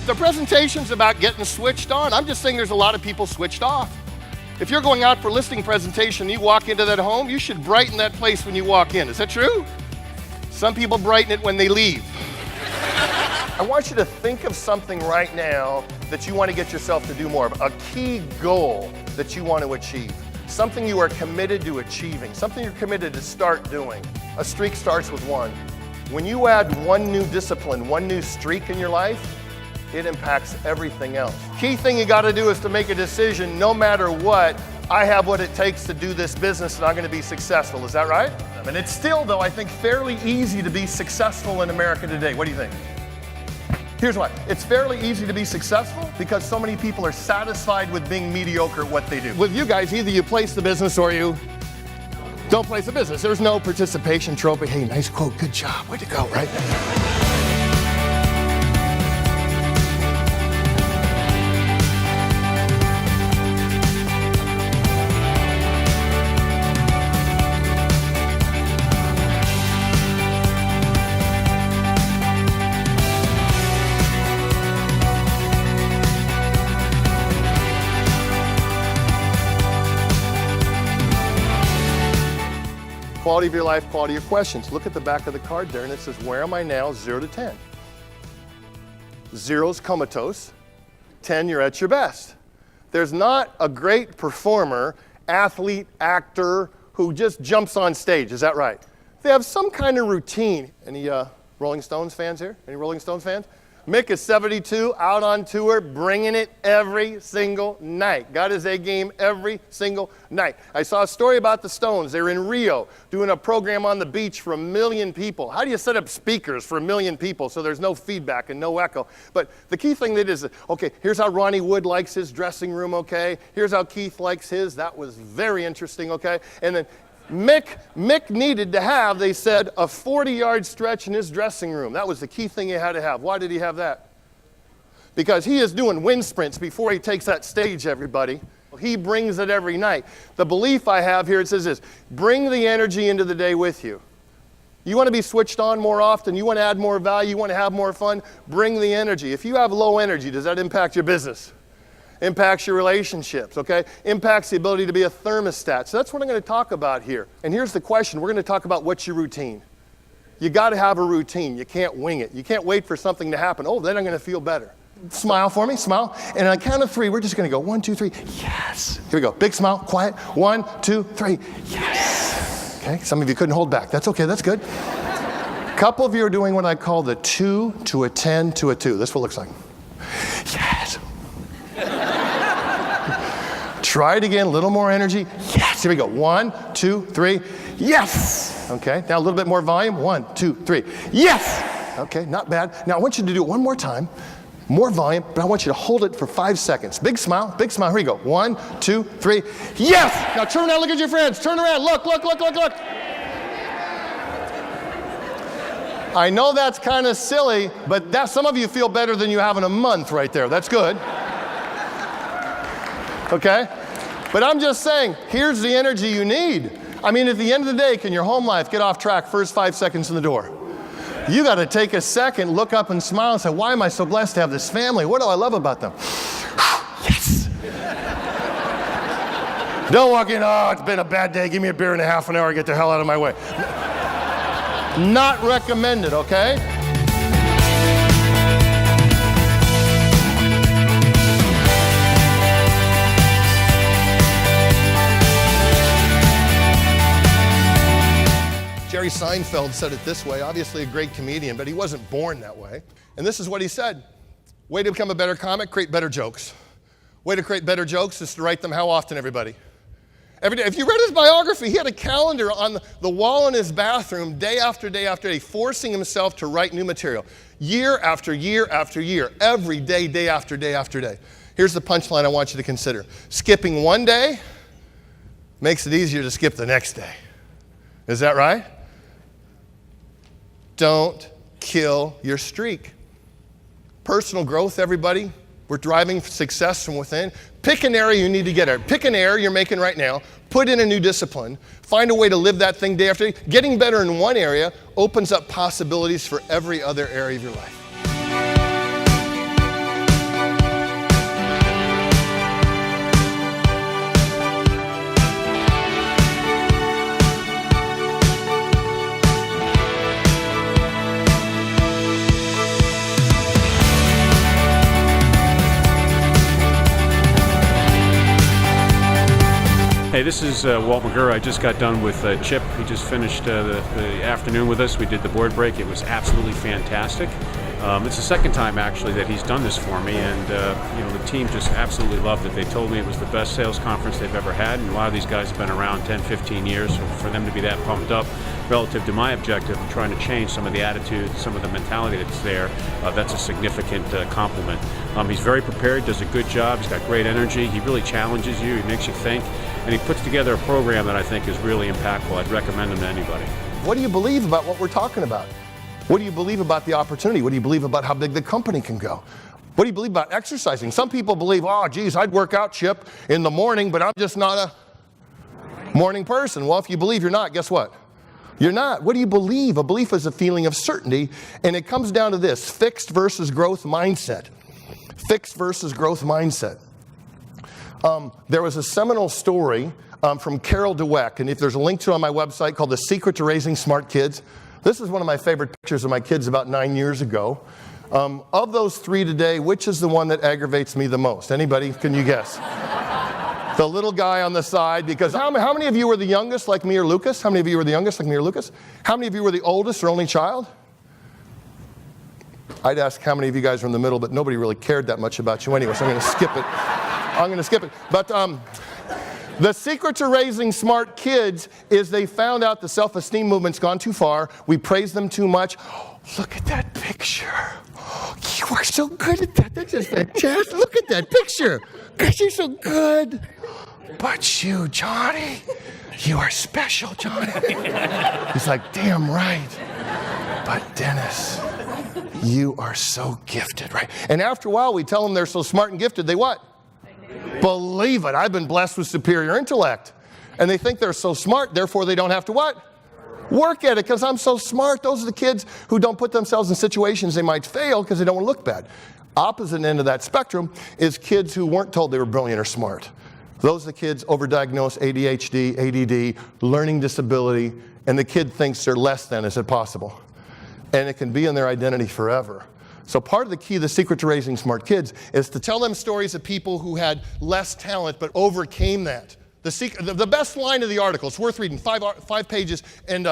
The presentation's about getting switched on. I'm just saying there's a lot of people switched off. If you're going out for a listing presentation, you walk into that home, you should brighten that place when you walk in. Is that true? Some people brighten it when they leave. I want you to think of something right now that you want to get yourself to do more of, a key goal that you want to achieve, something you are committed to achieving, something you're committed to start doing. A streak starts with one. When you add one new discipline, one new streak in your life, it impacts everything else. Key thing you got to do is to make a decision, no matter what, I have what it takes to do this business and I'm going to be successful. Is that right? And it's still, though, I think fairly easy to be successful in America today. What do you think? Here's why. It's fairly easy to be successful because so many people are satisfied with being mediocre at what they do. With you guys, either you place the business or you don't place the business. There's no participation trophy. Hey, nice quote, good job, way to go, right? Quality of your life, quality of your questions. Look at the back of the card there and it says, where am I now, 0 to 10? 0's comatose, 10, you're at your best. There's not a great performer, athlete, actor who just jumps on stage, is that right? They have some kind of routine. Any Rolling Stones fans here? Any Rolling Stones fans? Mick is 72, out on tour, bringing it every single night. Got his A game every single night. I saw a story about the Stones. They were in Rio doing a program on the beach for 1 million people. How do you set up speakers for 1 million people so there's no feedback and no echo? But the key thing that is, okay, here's how Ronnie Wood likes his dressing room, okay? Here's how Keith likes his. That was very interesting, okay? And then Mick needed to have, they said, a 40-yard stretch in his dressing room. That was the key thing he had to have. Why did he have that? Because he is doing wind sprints before he takes that stage, everybody. He brings it every night. The belief I have here, it says this, bring the energy into the day with you. You want to be switched on more often, you want to add more value, you want to have more fun, bring the energy. If you have low energy, does that impact your business? Impacts your relationships, okay? Impacts the ability to be a thermostat. So that's what I'm going to talk about here. And here's the question. We're going to talk about what's your routine. You got to have a routine. You can't wing it. You can't wait for something to happen. Oh, then I'm going to feel better. Smile for me, smile. And on a count of 3, we're just going to go 1, 2, 3. Yes. Here we go. Big smile, quiet. 1, 2, 3. Yes. Okay, some of you couldn't hold back. That's okay, that's good. A couple of you are doing what I call the 2 to a 10 to a 2. This is what it looks like. Yes. Try it again, a little more energy. Yes, here we go. 1, 2, 3. Yes. Okay, now a little bit more volume. 1, 2, 3. Yes. Okay, not bad. Now I want you to do it one more time. More volume, but I want you to hold it for 5 seconds. Big smile, big smile. Here we go. 1, 2, 3. Yes. Now turn around, look at your friends. Turn around, look, look, look, look, look. I know that's kind of silly, but that, some of you feel better than you have in a month right there. That's good. Okay? But I'm just saying, here's the energy you need. I mean, at the end of the day, can your home life get off track first 5 seconds in the door? You got to take a second, look up and smile and say, why am I so blessed to have this family? What do I love about them? Yes. Don't walk in, oh, it's been a bad day. Give me a beer in a half an hour, get the hell out of my way. Not recommended, okay? Jerry Seinfeld said it this way, obviously a great comedian, but he wasn't born that way. And this is what he said. Way to become a better comic, create better jokes. Way to create better jokes is to write them how often, everybody? Every day. If you read his biography, he had a calendar on the wall in his bathroom day after day after day, forcing himself to write new material. Year after year after year, every day, day after day after day. Here's the punchline I want you to consider. Skipping one day makes it easier to skip the next day. Is that right? Don't kill your streak. Personal growth, everybody, We're driving success from within. Pick an area you need to get at. Pick an area you're making right now. Put in a new discipline. Find a way to live that thing day after day. Getting better in one area opens up possibilities for every other area of your life. Hey, this is Walt McGurr. I just got done with Chip. He just finished the afternoon with us. We did the board break. It was absolutely fantastic. It's the second time actually that he's done this for me, and the team just absolutely loved it. They told me it was the best sales conference they've ever had, and a lot of these guys have been around 10, 15 years, so for them to be that pumped up relative to my objective of trying to change some of the attitude, some of the mentality that's there, that's a significant compliment. He's very prepared, does a good job, he's got great energy, he really challenges you, he makes you think, and he puts together a program that I think is really impactful. I'd recommend him to anybody. What do you believe about what we're talking about? What do you believe about the opportunity? What do you believe about how big the company can go? What do you believe about exercising? Some people believe, oh, geez, I'd work out, Chip, in the morning, but I'm just not a morning person. Well, if you believe you're not, guess what? You're not. What do you believe? A belief is a feeling of certainty, and it comes down to this: fixed versus growth mindset. Fixed versus growth mindset. There was a seminal story from Carol Dweck, and if there's a link to it on my website, called The Secret to Raising Smart Kids. This is one of my favorite pictures of my kids about 9 years ago. Of those three today, which is the one that aggravates me the most? Anybody? Can you guess? The little guy on the side, because how many of you were the youngest like me or Lucas? How many of you were the youngest like me or Lucas? How many of you were the oldest or only child? I'd ask how many of you guys were in the middle, but nobody really cared that much about you anyway, so I'm going to skip it. But the secret to raising smart kids is they found out the self-esteem movement's gone too far. We praise them too much. Oh, look at that picture. Oh, you are so good at that. That's just fantastic. Look at that picture. Gosh, you're so good. But you, Johnny, you are special, Johnny. He's like, damn right. But Dennis, you are so gifted, right? And after a while, we tell them they're so smart and gifted, they what? Believe it. I've been blessed with superior intellect. And they think they're so smart, therefore they don't have to what? Work at it, because I'm so smart. Those are the kids who don't put themselves in situations they might fail because they don't want to look bad. Opposite end of that spectrum is kids who weren't told they were brilliant or smart. Those are the kids overdiagnosed ADHD, ADD, learning disability, and the kid thinks they're less than. Is it possible? And it can be in their identity forever. So part of the key, the secret to raising smart kids, is to tell them stories of people who had less talent but overcame that. The best line of the article, it's worth reading, five pages, and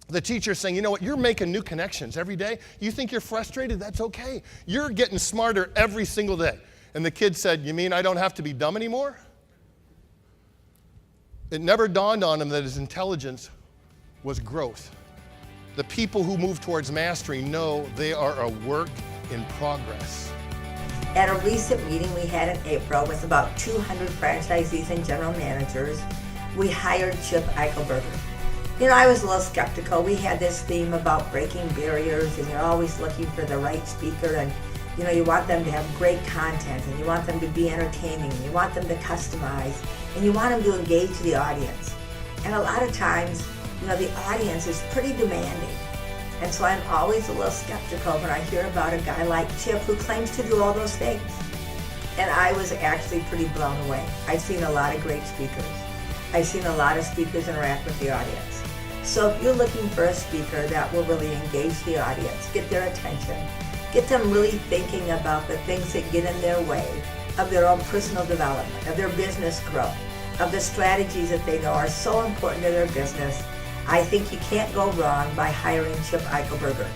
the teacher's saying, you know what, you're making new connections every day. You think you're frustrated? That's okay. You're getting smarter every single day. And the kid said, you mean I don't have to be dumb anymore? It never dawned on him that his intelligence was growth. The people who move towards mastery know they are a work in progress. At a recent meeting we had in April with about 200 franchisees and general managers, we hired Chip Eichelberger. You know, I was a little skeptical. We had this theme about breaking barriers, and you're always looking for the right speaker, and you know, you want them to have great content, and you want them to be entertaining, and you want them to customize, and you want them to engage the audience. And a lot of times, you know, the audience is pretty demanding. And so I'm always a little skeptical when I hear about a guy like Chip who claims to do all those things. And I was actually pretty blown away. I've seen a lot of great speakers. I've seen a lot of speakers interact with the audience. So if you're looking for a speaker that will really engage the audience, get their attention, get them really thinking about the things that get in their way of their own personal development, of their business growth, of the strategies that they know are so important to their business, I think you can't go wrong by hiring Chip Eichelberger.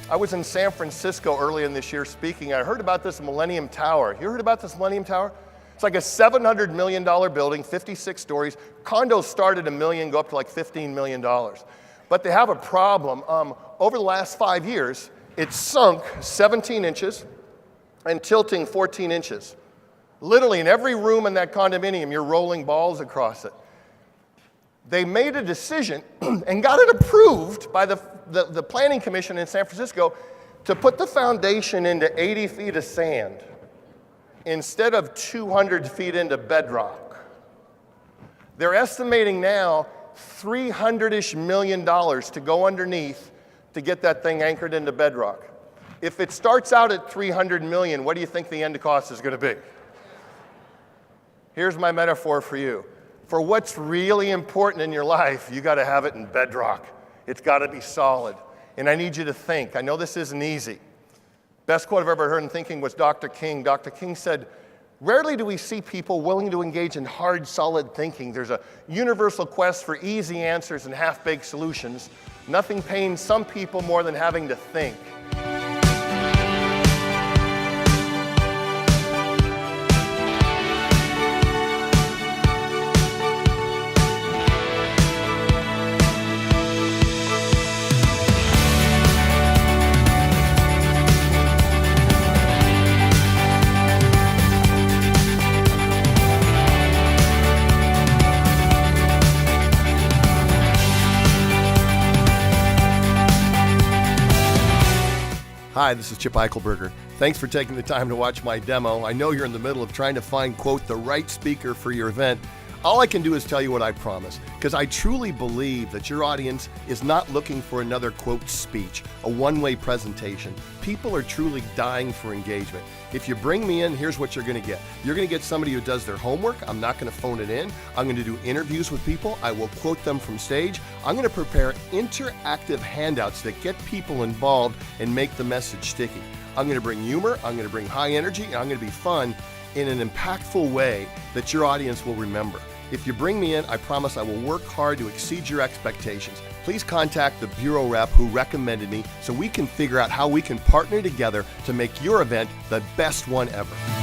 I was in San Francisco early in this year speaking. I heard about this Millennium Tower. You heard about this Millennium Tower? It's like a $700 million building, 56 stories. Condos start at $1 million, go up to like $15 million. But they have a problem. Over the last 5 years, it's sunk 17 inches and tilting 14 inches. Literally in every room in that condominium, you're rolling balls across it. They made a decision and got it approved by the planning commission in San Francisco to put the foundation into 80 feet of sand. instead of 200 feet into bedrock. They're estimating now $300-ish million to go underneath to get that thing anchored into bedrock. If it starts out at 300 million, what do you think the end cost is going to be? Here's my metaphor for you. For what's really important in your life, you got to have it in bedrock. It's got to be solid. And I need you to think. I know this isn't easy. Best quote I've ever heard in thinking was Dr. King. Dr. King said, rarely do we see people willing to engage in hard, solid thinking. There's a universal quest for easy answers and half-baked solutions. Nothing pains some people more than having to think. Hi, this is Chip Eichelberger. Thanks for taking the time to watch my demo. I know you're in the middle of trying to find, quote, the right speaker for your event. All I can do is tell you what I promise, because I truly believe that your audience is not looking for another, quote, speech, a one-way presentation. People are truly dying for engagement. If you bring me in, here's what you're going to get. You're going to get somebody who does their homework. I'm not going to phone it in. I'm going to do interviews with people. I will quote them from stage. I'm going to prepare interactive handouts that get people involved and make the message sticky. I'm going to bring humor. I'm going to bring high energy. And I'm going to be fun in an impactful way that your audience will remember. If you bring me in, I promise I will work hard to exceed your expectations. Please contact the bureau rep who recommended me so we can figure out how we can partner together to make your event the best one ever.